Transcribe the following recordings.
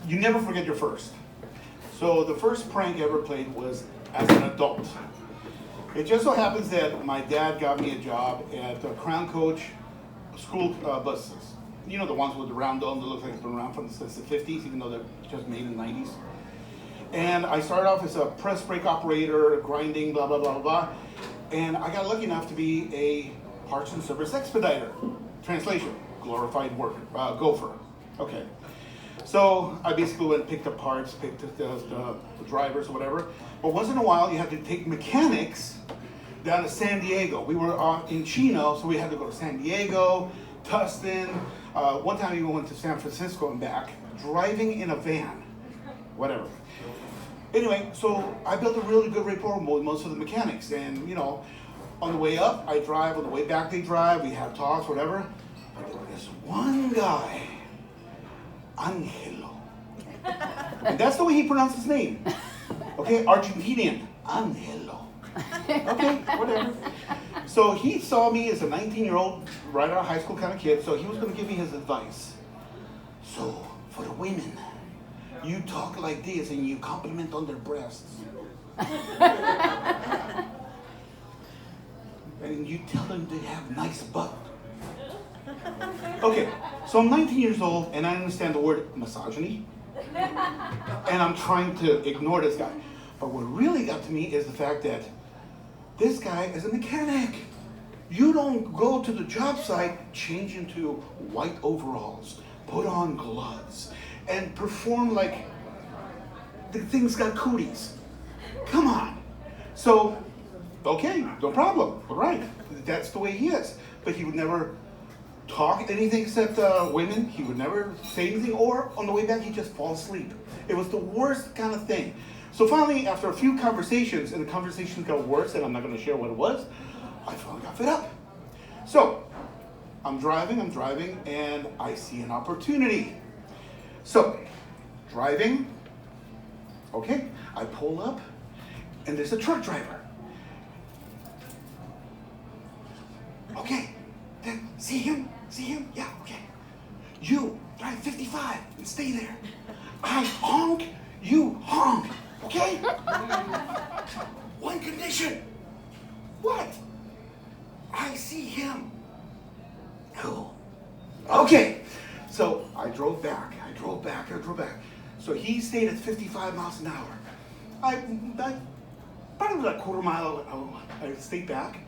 you never forget your first. So the first prank I ever played was as an adult. It just so happens that my dad got me a job at Crown Coach school buses. You know, the ones with the round dome that look like it's been around since the 50s, even though they're just made in the 90s. And I started off as a press brake operator, grinding, blah, blah, blah, blah. And I got lucky enough to be a parts and service expediter. Translation, glorified worker, gopher. Okay. So I basically went and picked up parts, picked up the drivers or whatever. But once in a while, you had to take mechanics down to San Diego. We were in Chino, so we had to go to San Diego, Tustin. One time we went to San Francisco and back, driving in a van, whatever. Anyway, so I built a really good rapport with most of the mechanics. And, you know, on the way up, I drive. On the way back, they drive. We have talks, whatever. But there was this one guy, Angelo. And that's the way he pronounced his name. Okay, Argentinian, Angelo. Okay, whatever. So he saw me as a 19-year-old, right out of high school kind of kid, so he was going to give me his advice. So, for the women, you talk like this and you compliment on their breasts. And you tell them they have nice butt. Okay, so I'm 19 years old and I understand the word misogyny. And I'm trying to ignore this guy. But what really got to me is the fact that this guy is a mechanic. You don't go to the job site, change into white overalls, put on gloves, and perform like the thing's got cooties. Come on. So, okay, no problem. All right, that's the way he is. But he would never talk anything except women. He would never say anything, or on the way back, he'd just fall asleep. It was the worst kind of thing. So finally, after a few conversations, and the conversations got worse, and I'm not going to share what it was, I finally got fed up. So, I'm driving, and I see an opportunity. So, driving, okay, I pull up, and there's a truck driver. Okay, then see him? Yeah, okay. You drive 55 and stay there. I honk, you honk, okay? One condition. What? I see him. No. Okay, so I drove back. So he stayed at 55 miles an hour. I about a quarter mile, I stayed back,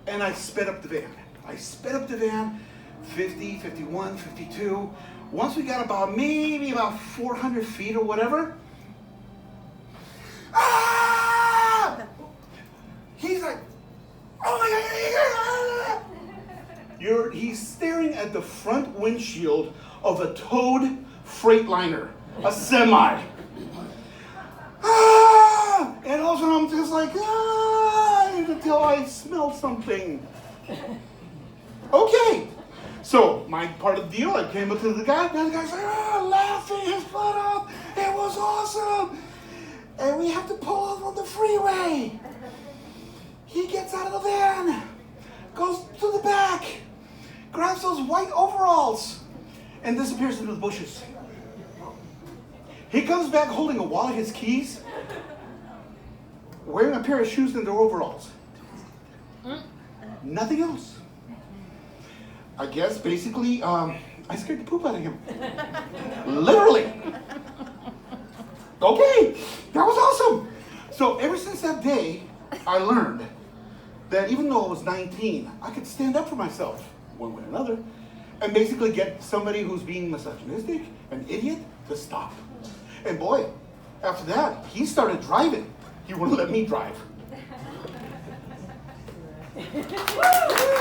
and I sped up the van. 50, 51, 52. Once we got maybe about 400 feet or whatever, he's like, oh my God. He's staring at the front windshield of a towed Freightliner, a semi. And also I'm just like, until I smell something. Okay. So my part of the deal, I came up to the guy, and the guy's like, laughing his butt off. It was awesome. And we have to pull off on the freeway. He gets out of the van, goes to the back, grabs those white overalls, and disappears into the bushes. He comes back holding a wallet, his keys, wearing a pair of shoes and their overalls. Nothing else. I guess basically, I scared the poop out of him. Literally. Okay, that was awesome. So ever since that day, I learned that even though I was 19, I could stand up for myself, one way or another, and basically get somebody who's being misogynistic, an idiot, to stop. And boy, after that, he started driving. He wouldn't let me drive.